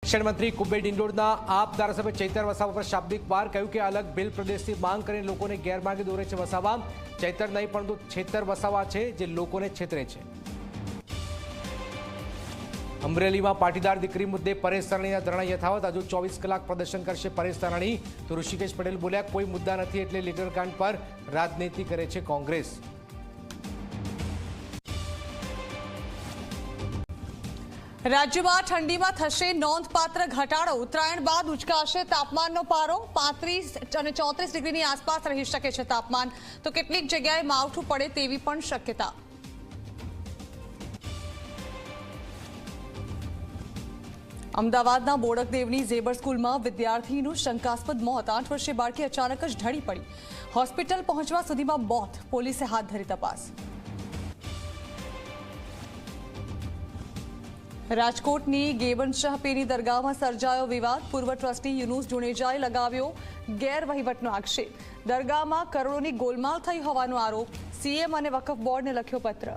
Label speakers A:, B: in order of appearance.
A: શિક્ષણ મંત્રી કુબેર ડિંડોરના આપ ધારાસભ્ય ચૈતર વસાવા પર શાબ્દિક વાર કહ્યું કે અલગ બિલ પ્રદેશથી માંગ કરીને લોકોને ગેરમાર્ગે દોરે છે વસાવા. ચૈતર નહીં પરંતુ છેતર વસાવા છે જે લોકોને છેતરે છે. અમરેલીમાં પાટીદાર દીકરી મુદ્દે પરેશ ધાનાણીના ધરણા યથાવત. હજુ 24 કલાક પ્રદર્શન કરશે પરેશ ધાનાણી. તો ઋષિકેશ પટેલ બોલ્યા કોઈ મુદ્દા નથી એટલે લીડર કાંડ પર રાજનીતિ કરે છે કોંગ્રેસ.
B: રાજ્યમાં ઠંડીમાં થશે નોંધપાત્ર ઘટાડો. ઉત્તરાયણ બાદ ઉચકાશે તાપમાનનો પારો. 35 અને 34 ડિગ્રીની આસપાસ રહી શકે છે તાપમાન. તો કેટલીક જગ્યાએ માવઠું પડે તેવી પણ શક્યતા. અમદાવાદના બોડકદેવની ઝેબર સ્કૂલમાં વિદ્યાર્થીનું શંકાસ્પદ મોત. 8 વર્ષીય બાળકી અચાનક જ ઢળી પડી. હોસ્પિટલ પહોંચવા સુધીમાં મોત. પોલીસે હાથ ધરી તપાસ. રાજકોટની ગેબન શાહ પીરની દરગાહમાં સર્જાયો વિવાદ. પૂર્વ ટ્રસ્ટી યુનુસ જુનેજાએ લગાવ્યો ગેરવહીવટનો આક્ષેપ. દરગાહમાં કરોડોની ગોલમાલ થઈ હોવાનો આરોપ. સીએમ અને વકફ બોર્ડને લખ્યો પત્ર.